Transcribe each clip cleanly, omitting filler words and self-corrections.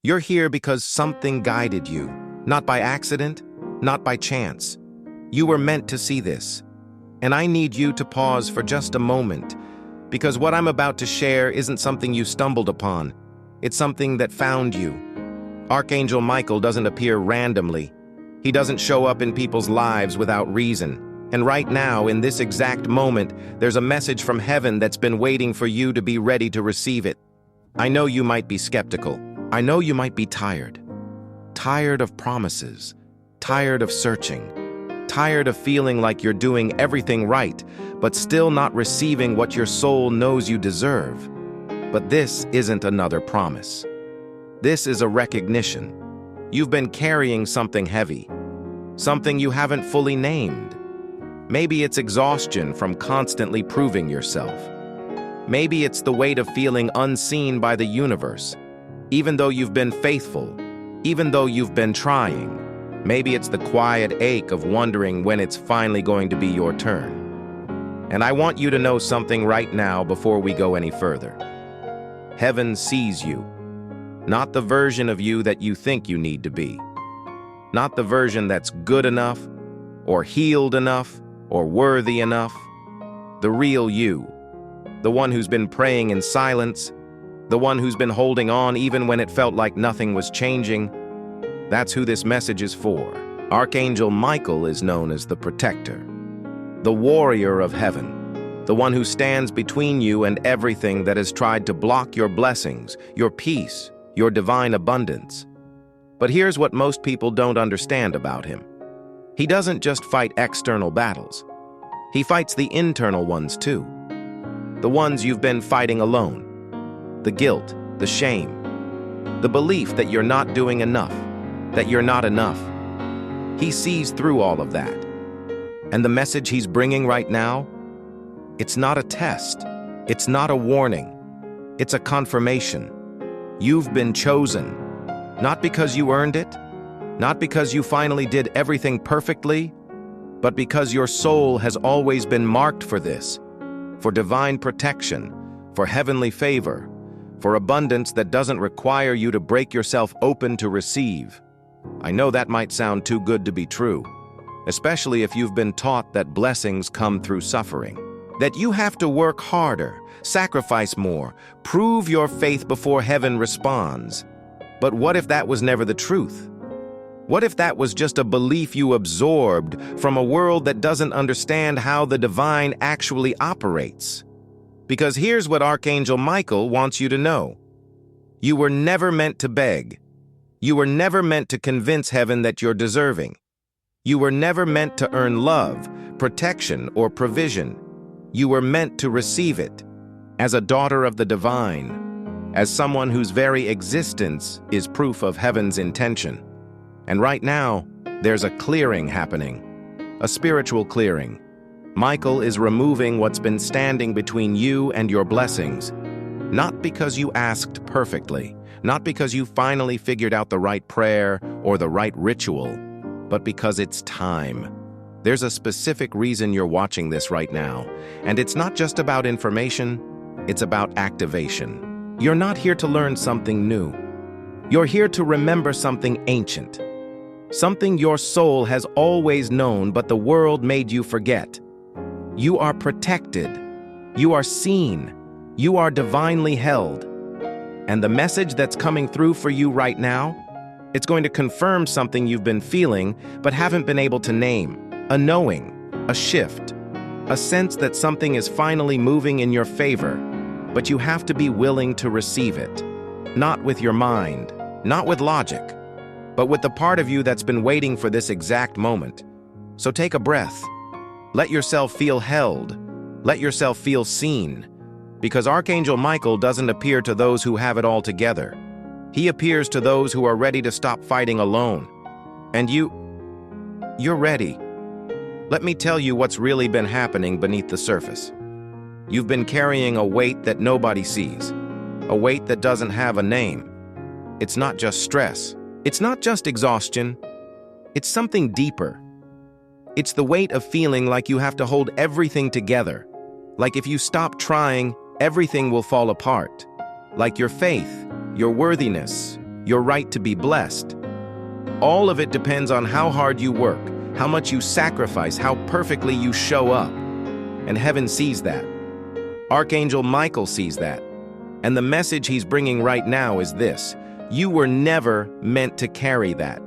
You're here because something guided you, not by accident, not by chance. You were meant to see this. And I need you to pause for just a moment, because what I'm about to share isn't something you stumbled upon. It's something that found you. Archangel Michael doesn't appear randomly. He doesn't show up in people's lives without reason. And right now, in this exact moment, there's a message from heaven that's been waiting for you to be ready to receive it. I know you might be skeptical. I know you might be tired. Tired of promises. Tired of searching. Tired of feeling like you're doing everything right, but still not receiving what your soul knows you deserve. But this isn't another promise. This is a recognition. You've been carrying something heavy, something you haven't fully named. Maybe it's exhaustion from constantly proving yourself. Maybe it's the weight of feeling unseen by the universe, even though you've been faithful, even though you've been trying. Maybe it's the quiet ache of wondering when it's finally going to be your turn. And I want you to know something right now before we go any further. Heaven sees you, not the version of you that you think you need to be. Not the version that's good enough, or healed enough, or worthy enough. The real you. The one who's been praying in silence. The one who's been holding on even when it felt like nothing was changing. That's who this message is for. Archangel Michael is known as the protector, the warrior of heaven, the one who stands between you and everything that has tried to block your blessings, your peace, your divine abundance. But here's what most people don't understand about him. He doesn't just fight external battles. He fights the internal ones too. The ones you've been fighting alone. The guilt, the shame, the belief that you're not doing enough, that you're not enough. He sees through all of that. And the message he's bringing right now, it's not a test. It's not a warning. It's a confirmation. You've been chosen, not because you earned it, not because you finally did everything perfectly, but because your soul has always been marked for this, for divine protection, for heavenly favor, for abundance that doesn't require you to break yourself open to receive. I know that might sound too good to be true, especially if you've been taught that blessings come through suffering, that you have to work harder, sacrifice more, prove your faith before heaven responds. But what if that was never the truth? What if that was just a belief you absorbed from a world that doesn't understand how the divine actually operates? Because here's what Archangel Michael wants you to know. You were never meant to beg. You were never meant to convince heaven that you're deserving. You were never meant to earn love, protection, or provision. You were meant to receive it as a daughter of the divine, as someone whose very existence is proof of heaven's intention. And right now, there's a clearing happening, a spiritual clearing. Michael is removing what's been standing between you and your blessings, not because you asked perfectly, not because you finally figured out the right prayer or the right ritual, but because it's time. There's a specific reason you're watching this right now, and it's not just about information, it's about activation. You're not here to learn something new. You're here to remember something ancient, something your soul has always known but the world made you forget. You are protected. You are seen. You are divinely held. And the message that's coming through for you right now, it's going to confirm something you've been feeling but haven't been able to name. A knowing, a shift, a sense that something is finally moving in your favor, but you have to be willing to receive it. Not with your mind, not with logic, but with the part of you that's been waiting for this exact moment. So take a breath. Let yourself feel held. Let yourself feel seen. Because Archangel Michael doesn't appear to those who have it all together. He appears to those who are ready to stop fighting alone. And you're ready. Let me tell you what's really been happening beneath the surface. You've been carrying a weight that nobody sees, a weight that doesn't have a name. It's not just stress. It's not just exhaustion. It's something deeper. It's the weight of feeling like you have to hold everything together. Like if you stop trying, everything will fall apart. Like your faith, your worthiness, your right to be blessed. All of it depends on how hard you work, how much you sacrifice, how perfectly you show up. And heaven sees that. Archangel Michael sees that. And the message he's bringing right now is this: you were never meant to carry that.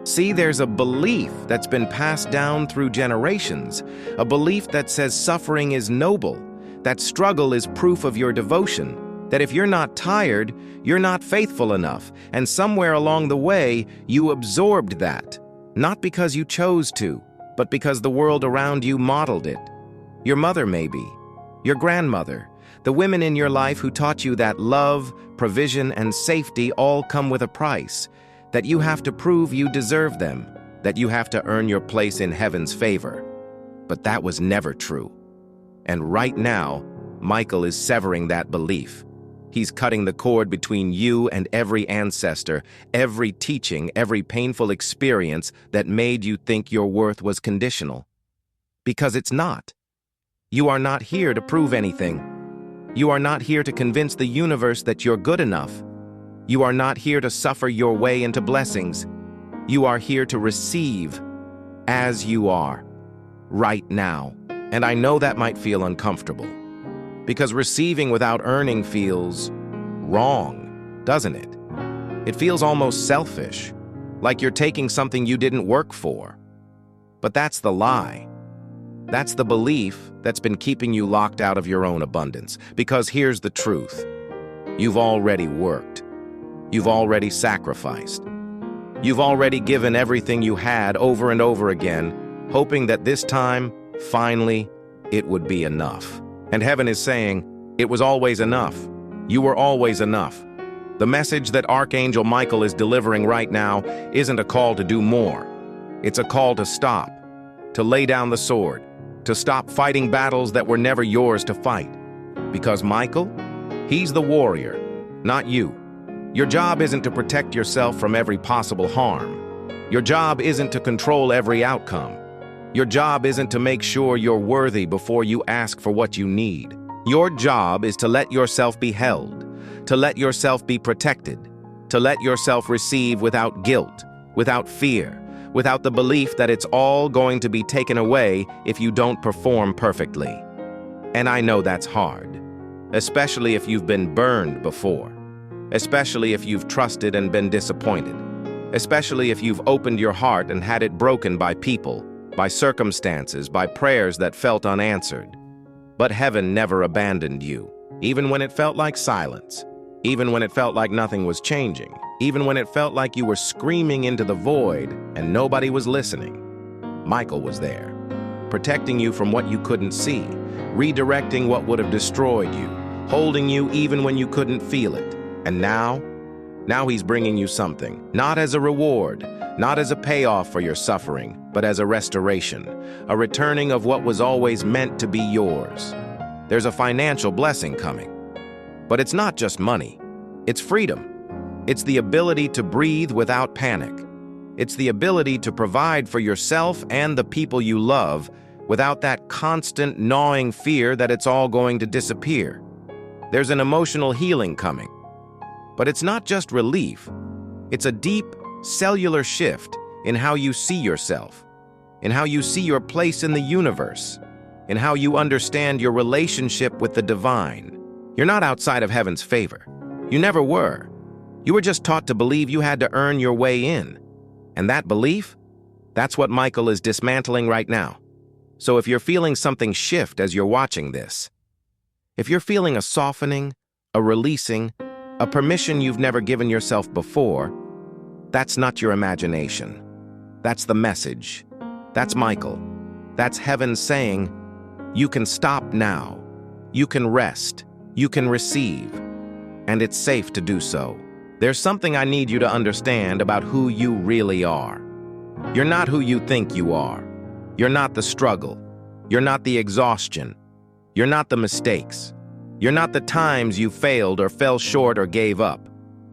See, there's a belief that's been passed down through generations, a belief that says suffering is noble, that struggle is proof of your devotion, that if you're not tired, you're not faithful enough, and somewhere along the way, you absorbed that, not because you chose to, but because the world around you modeled it. Your mother, maybe, your grandmother, the women in your life who taught you that love, provision, and safety all come with a price, that you have to prove you deserve them, that you have to earn your place in heaven's favor. But that was never true. And right now, Michael is severing that belief. He's cutting the cord between you and every ancestor, every teaching, every painful experience that made you think your worth was conditional. Because it's not. You are not here to prove anything. You are not here to convince the universe that you're good enough. You are not here to suffer your way into blessings. You are here to receive as you are, right now. And I know that might feel uncomfortable, because receiving without earning feels wrong, doesn't it? It feels almost selfish, like you're taking something you didn't work for. But that's the lie. That's the belief that's been keeping you locked out of your own abundance. Because here's the truth. You've already worked. You've already sacrificed. You've already given everything you had over and over again, hoping that this time, finally, it would be enough. And heaven is saying, it was always enough. You were always enough. The message that Archangel Michael is delivering right now isn't a call to do more. It's a call to stop, to lay down the sword, to stop fighting battles that were never yours to fight. Because Michael, he's the warrior, not you. Your job isn't to protect yourself from every possible harm. Your job isn't to control every outcome. Your job isn't to make sure you're worthy before you ask for what you need. Your job is to let yourself be held, to let yourself be protected, to let yourself receive without guilt, without fear, without the belief that it's all going to be taken away if you don't perform perfectly. And I know that's hard, especially if you've been burned before, especially if you've trusted and been disappointed, especially if you've opened your heart and had it broken by people, by circumstances, by prayers that felt unanswered. But heaven never abandoned you, even when it felt like silence, even when it felt like nothing was changing, even when it felt like you were screaming into the void and nobody was listening. Michael was there, protecting you from what you couldn't see, redirecting what would have destroyed you, holding you even when you couldn't feel it. And now he's bringing you something, not as a reward, not as a payoff for your suffering, but as a restoration, a returning of what was always meant to be yours. There's a financial blessing coming. But it's not just money. It's freedom. It's the ability to breathe without panic. It's the ability to provide for yourself and the people you love without that constant gnawing fear that it's all going to disappear. There's an emotional healing coming. But it's not just relief. It's a deep, cellular shift in how you see yourself, in how you see your place in the universe, in how you understand your relationship with the divine. You're not outside of heaven's favor. You never were. You were just taught to believe you had to earn your way in. And that belief, that's what Michael is dismantling right now. So if you're feeling something shift as you're watching this, if you're feeling a softening, a releasing, a permission you've never given yourself before, that's not your imagination. That's the message. That's Michael. That's heaven saying, you can stop now. You can rest. You can receive. And it's safe to do so. There's something I need you to understand about who you really are. You're not who you think you are. You're not the struggle. You're not the exhaustion. You're not the mistakes. You're not the times you failed or fell short or gave up.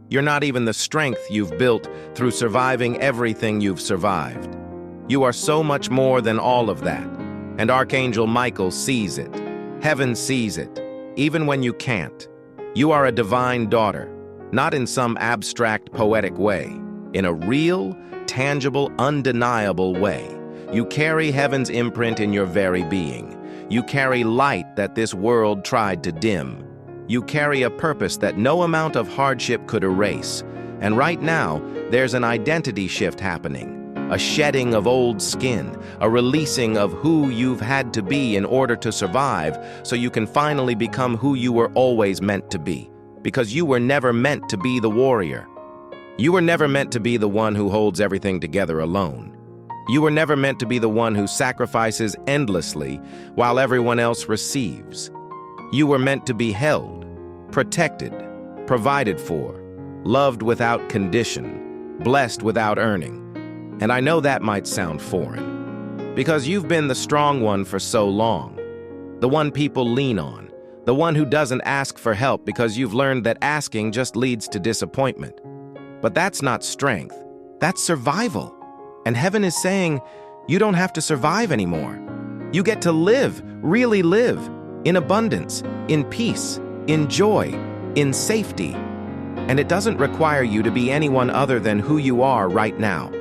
You're not even the strength you've built through surviving everything you've survived. You are so much more than all of that. And Archangel Michael sees it. Heaven sees it, even when you can't. You are a divine daughter, not in some abstract, poetic way. In a real, tangible, undeniable way. You carry heaven's imprint in your very being. You carry light that this world tried to dim. You carry a purpose that no amount of hardship could erase. And right now, there's an identity shift happening. A shedding of old skin, a releasing of who you've had to be in order to survive, so you can finally become who you were always meant to be. Because you were never meant to be the warrior. You were never meant to be the one who holds everything together alone. You were never meant to be the one who sacrifices endlessly while everyone else receives. You were meant to be held, protected, provided for, loved without condition, blessed without earning. And I know that might sound foreign, because you've been the strong one for so long, the one people lean on, the one who doesn't ask for help because you've learned that asking just leads to disappointment. But that's not strength, that's survival. And heaven is saying, you don't have to survive anymore. You get to live, really live, in abundance, in peace, in joy, in safety. And it doesn't require you to be anyone other than who you are right now.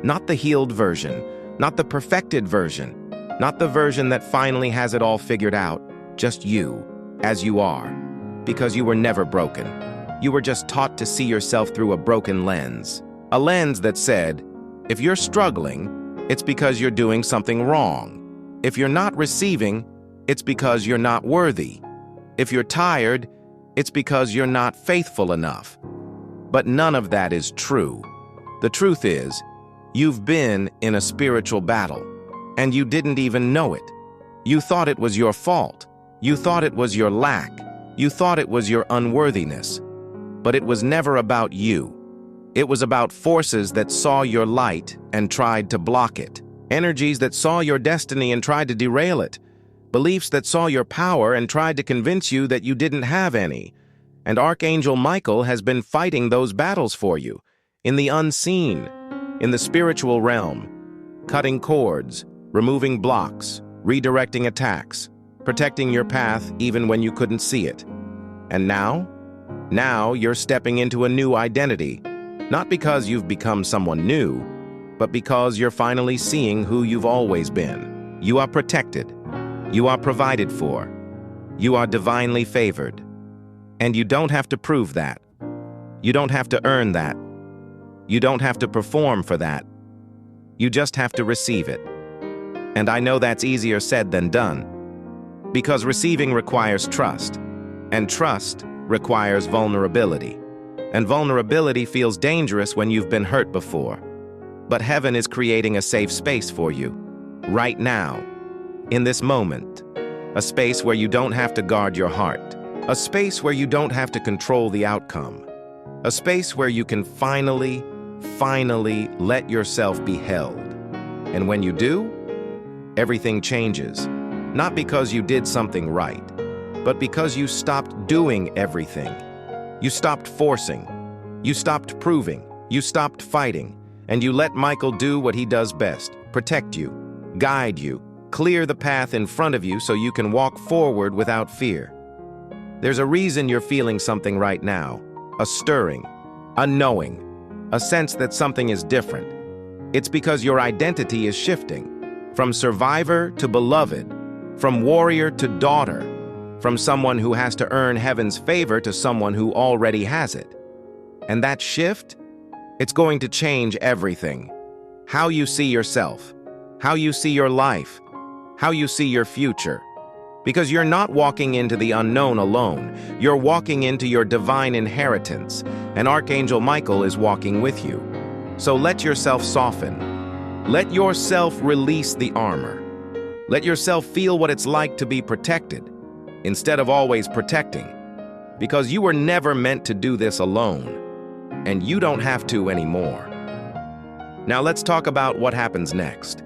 Not the healed version, not the perfected version, not the version that finally has it all figured out, just you, as you are, because you were never broken. You were just taught to see yourself through a broken lens. A lens that said, if you're struggling, it's because you're doing something wrong. If you're not receiving, it's because you're not worthy. If you're tired, it's because you're not faithful enough. But none of that is true. The truth is, you've been in a spiritual battle, and you didn't even know it. You thought it was your fault. You thought it was your lack. You thought it was your unworthiness. But it was never about you. It was about forces that saw your light and tried to block it. Energies that saw your destiny and tried to derail it. Beliefs that saw your power and tried to convince you that you didn't have any. And Archangel Michael has been fighting those battles for you, in the unseen, in the spiritual realm, cutting cords, removing blocks, redirecting attacks, protecting your path even when you couldn't see it. And now you're stepping into a new identity, not because you've become someone new, but because you're finally seeing who you've always been. You are protected. You are provided for. You are divinely favored. And you don't have to prove that. You don't have to earn that. You don't have to perform for that. You just have to receive it. And I know that's easier said than done, because receiving requires trust, and trust requires vulnerability. And vulnerability feels dangerous when you've been hurt before. But heaven is creating a safe space for you, right now, in this moment. A space where you don't have to guard your heart. A space where you don't have to control the outcome. A space where you can finally let yourself be held. And when you do, everything changes. Not because you did something right, but because you stopped doing everything. You stopped forcing. You stopped proving. You stopped fighting. And you let Michael do what he does best: protect you, guide you, clear the path in front of you so you can walk forward without fear. There's a reason you're feeling something right now. A stirring, a knowing, a sense that something is different. It's because your identity is shifting. From survivor to beloved, from warrior to daughter, from someone who has to earn heaven's favor to someone who already has it. And that shift, it's going to change everything. How you see yourself, how you see your life, how you see your future. Because you're not walking into the unknown alone. You're walking into your divine inheritance, and Archangel Michael is walking with you. So let yourself soften. Let yourself release the armor. Let yourself feel what it's like to be protected, instead of always protecting. Because you were never meant to do this alone, and you don't have to anymore. Now let's talk about what happens next.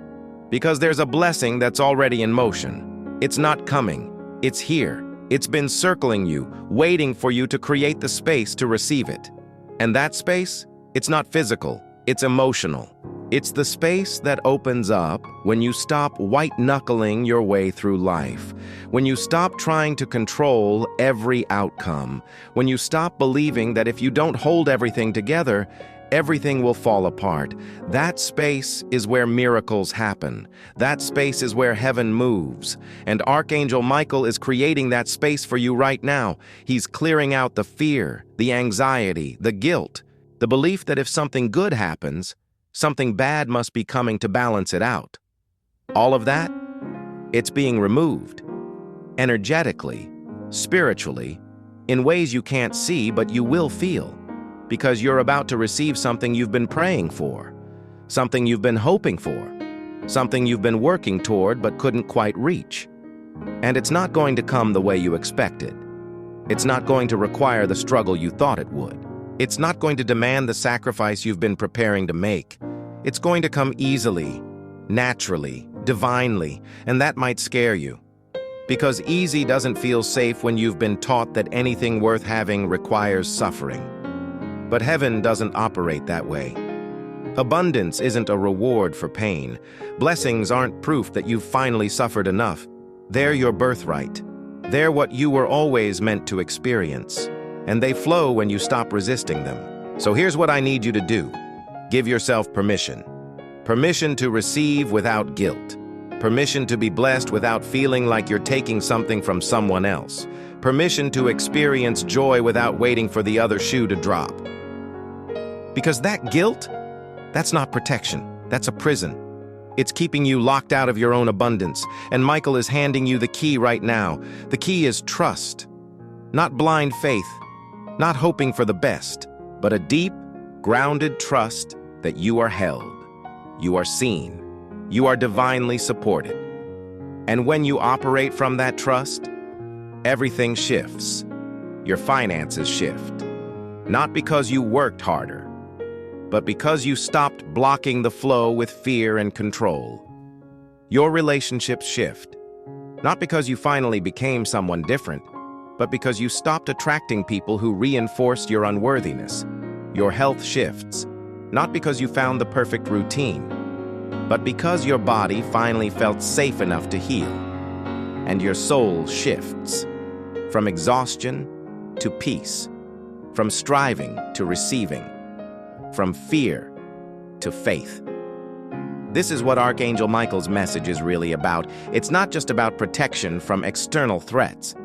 Because there's a blessing that's already in motion. It's not coming, it's here. It's been circling you, waiting for you to create the space to receive it. And that space, it's not physical, it's emotional. It's the space that opens up when you stop white-knuckling your way through life, when you stop trying to control every outcome, when you stop believing that if you don't hold everything together, everything will fall apart. That space is where miracles happen. That space is where heaven moves. And Archangel Michael is creating that space for you right now. He's clearing out the fear, the anxiety, the guilt, the belief that if something good happens, something bad must be coming to balance it out. All of that, it's being removed. Energetically, spiritually, in ways you can't see but you will feel. Because you're about to receive something you've been praying for, something you've been hoping for, something you've been working toward but couldn't quite reach. And it's not going to come the way you expected. It's not going to require the struggle you thought it would. It's not going to demand the sacrifice you've been preparing to make. It's going to come easily, naturally, divinely, and that might scare you. Because easy doesn't feel safe when you've been taught that anything worth having requires suffering. But heaven doesn't operate that way. Abundance isn't a reward for pain. Blessings aren't proof that you've finally suffered enough. They're your birthright. They're what you were always meant to experience. And they flow when you stop resisting them. So here's what I need you to do. Give yourself permission. Permission to receive without guilt. Permission to be blessed without feeling like you're taking something from someone else. Permission to experience joy without waiting for the other shoe to drop. Because that guilt, that's not protection, that's a prison. It's keeping you locked out of your own abundance, and Michael is handing you the key right now. The key is trust, not blind faith, not hoping for the best, but a deep, grounded trust that you are held, you are seen, you are divinely supported. And when you operate from that trust, everything shifts. Your finances shift. Not because you worked harder, but because you stopped blocking the flow with fear and control. Your relationships shift. Not because you finally became someone different, but because you stopped attracting people who reinforced your unworthiness. Your health shifts. Not because you found the perfect routine, but because your body finally felt safe enough to heal. And your soul shifts. From exhaustion to peace, from striving to receiving, from fear to faith. This is what Archangel Michael's message is really about. It's not just about protection from external threats.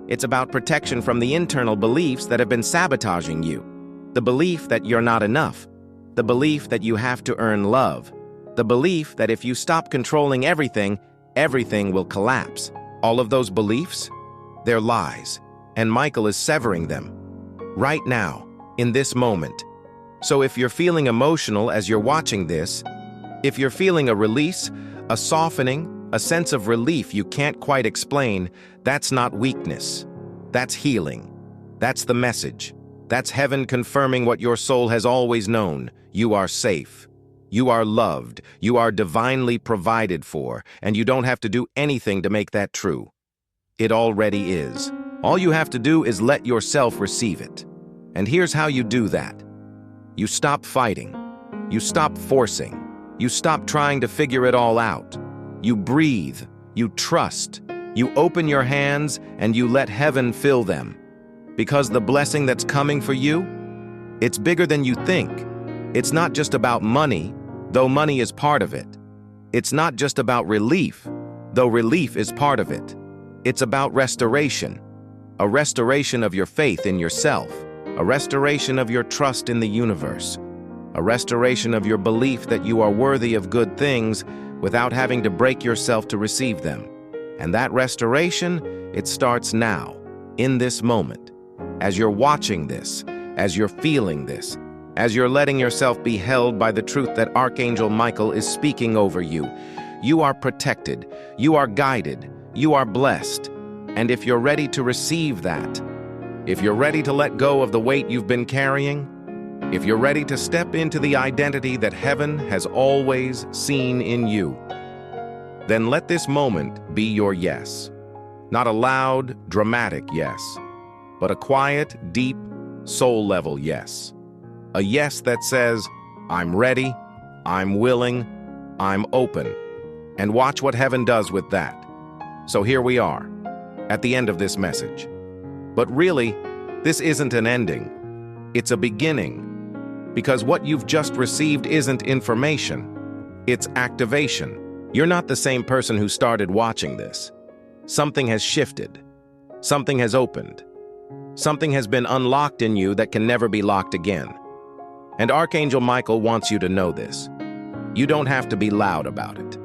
It's about protection from the internal beliefs that have been sabotaging you. The belief that you're not enough. The belief that you have to earn love. The belief that if you stop controlling everything, everything will collapse. All of those beliefs, they're lies, and Michael is severing them right now, in this moment. So if you're feeling emotional as you're watching this, if you're feeling a release, a softening, a sense of relief you can't quite explain, that's not weakness. That's healing. That's the message. That's heaven confirming what your soul has always known. You are safe. You are loved. You are divinely provided for, and you don't have to do anything to make that true. It already is. All you have to do is let yourself receive it. And here's how you do that. You stop fighting. You stop forcing. You stop trying to figure it all out. You breathe. You trust. You open your hands and you let heaven fill them. Because the blessing that's coming for you, it's bigger than you think. It's not just about money, though money is part of it. It's not just about relief, though relief is part of it. It's about restoration. A restoration of your faith in yourself. A restoration of your trust in the universe. A restoration of your belief that you are worthy of good things without having to break yourself to receive them. And that restoration, it starts now, in this moment. As you're watching this, as you're feeling this, as you're letting yourself be held by the truth that Archangel Michael is speaking over you, you are protected, you are guided, you are blessed. And if you're ready to receive that, if you're ready to let go of the weight you've been carrying, if you're ready to step into the identity that heaven has always seen in you, then let this moment be your yes. Not a loud, dramatic yes, but a quiet, deep, soul-level yes. A yes that says, I'm ready, I'm willing, I'm open. And watch what heaven does with that. So here we are, at the end of this message. But really, this isn't an ending. It's a beginning. Because what you've just received isn't information. It's activation. You're not the same person who started watching this. Something has shifted. Something has opened. Something has been unlocked in you that can never be locked again. And Archangel Michael wants you to know this. You don't have to be loud about it.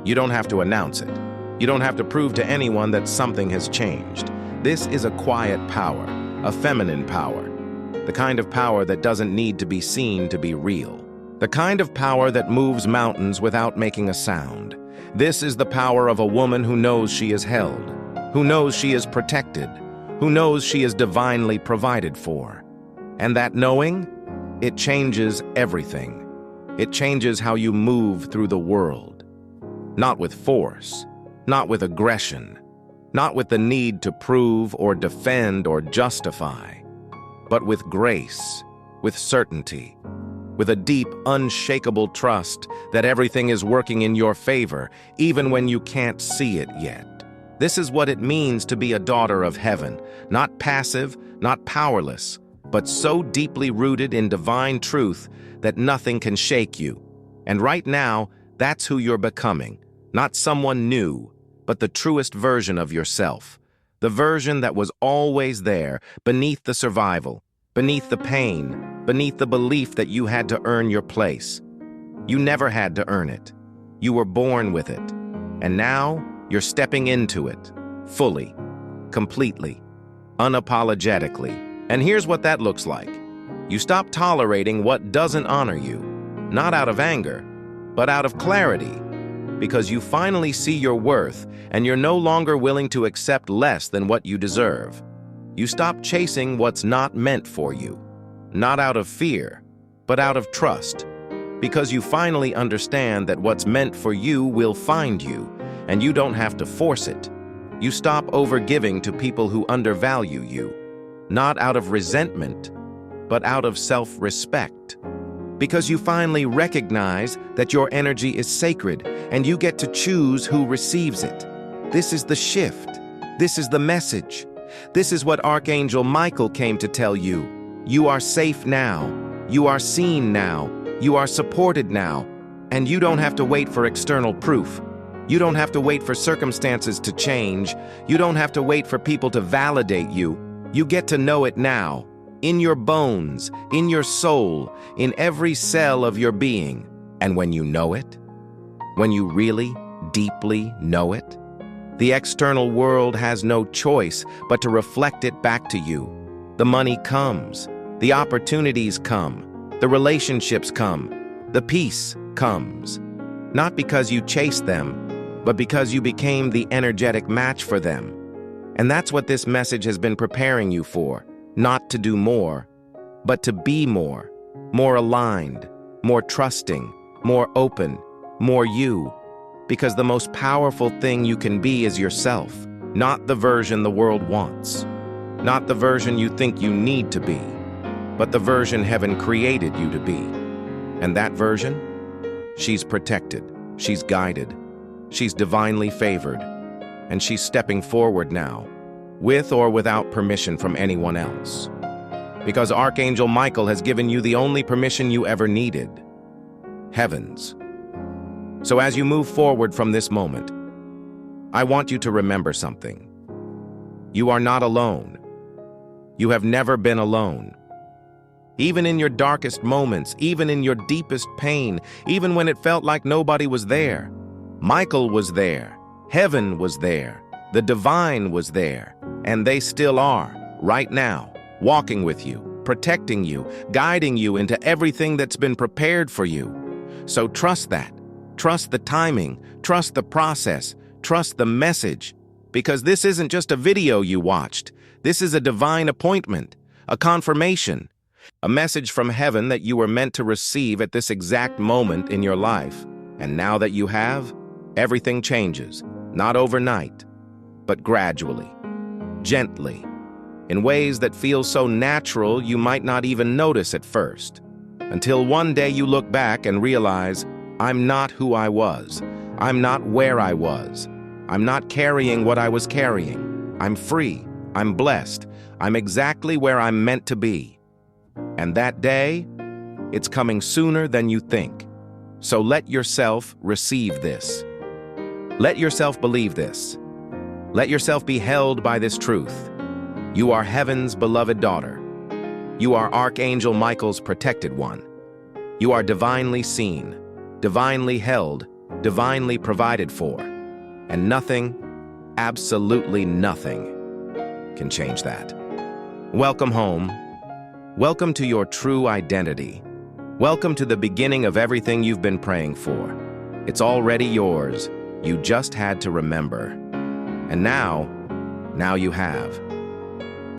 You don't have to announce it. You don't have to prove to anyone that something has changed. This is a quiet power, a feminine power. The kind of power that doesn't need to be seen to be real. The kind of power that moves mountains without making a sound. This is the power of a woman who knows she is held, who knows she is protected, who knows she is divinely provided for. And that knowing, it changes everything. It changes how you move through the world. Not with force, not with aggression, not with the need to prove or defend or justify, but with grace, with certainty, with a deep, unshakable trust that everything is working in your favor, even when you can't see it yet. This is what it means to be a daughter of heaven, not passive, not powerless, but so deeply rooted in divine truth that nothing can shake you. And right now, that's who you're becoming, not someone new, but the truest version of yourself, the version that was always there, beneath the survival, beneath the pain, beneath the belief that you had to earn your place. You never had to earn it. You were born with it. And now, you're stepping into it, fully, completely, unapologetically. And here's what that looks like. You stop tolerating what doesn't honor you, not out of anger, but out of clarity, because you finally see your worth and you're no longer willing to accept less than what you deserve. You stop chasing what's not meant for you, not out of fear, but out of trust, because you finally understand that what's meant for you will find you, and you don't have to force it. You stop overgiving to people who undervalue you, not out of resentment, but out of self-respect. Because you finally recognize that your energy is sacred and you get to choose who receives it. This is the shift. This is the message. This is what Archangel Michael came to tell you. You are safe now. You are seen now. You are supported now. And you don't have to wait for external proof. You don't have to wait for circumstances to change. You don't have to wait for people to validate you. You get to know it now. In your bones, in your soul, in every cell of your being. And when you know it, when you really, deeply know it, the external world has no choice but to reflect it back to you. The money comes, the opportunities come, the relationships come, the peace comes. Not because you chased them, but because you became the energetic match for them. And that's what this message has been preparing you for. Not to do more, but to be more aligned, more trusting, more open, more you. Because the most powerful thing you can be is yourself, not the version the world wants, not the version you think you need to be, but the version heaven created you to be. And that version? She's protected, she's guided, she's divinely favored, and she's stepping forward now, with or without permission from anyone else. Because Archangel Michael has given you the only permission you ever needed, heaven's. So as you move forward from this moment, I want you to remember something. You are not alone. You have never been alone. Even in your darkest moments, even in your deepest pain, even when it felt like nobody was there, Michael was there, heaven was there, the divine was there, and they still are, right now, walking with you, protecting you, guiding you into everything that's been prepared for you. So trust that. Trust the timing, trust the process, trust the message, because this isn't just a video you watched. This is a divine appointment, a confirmation, a message from heaven that you were meant to receive at this exact moment in your life. And now that you have, everything changes, not overnight, but gradually, gently, in ways that feel so natural you might not even notice at first. Until one day you look back and realize, I'm not who I was. I'm not where I was. I'm not carrying what I was carrying. I'm free. I'm blessed. I'm exactly where I'm meant to be. And that day, it's coming sooner than you think. So let yourself receive this. Let yourself believe this. Let yourself be held by this truth. You are heaven's beloved daughter. You are Archangel Michael's protected one. You are divinely seen, divinely held, divinely provided for. And nothing, absolutely nothing, can change that. Welcome home. Welcome to your true identity. Welcome to the beginning of everything you've been praying for. It's already yours. You just had to remember. And now you have.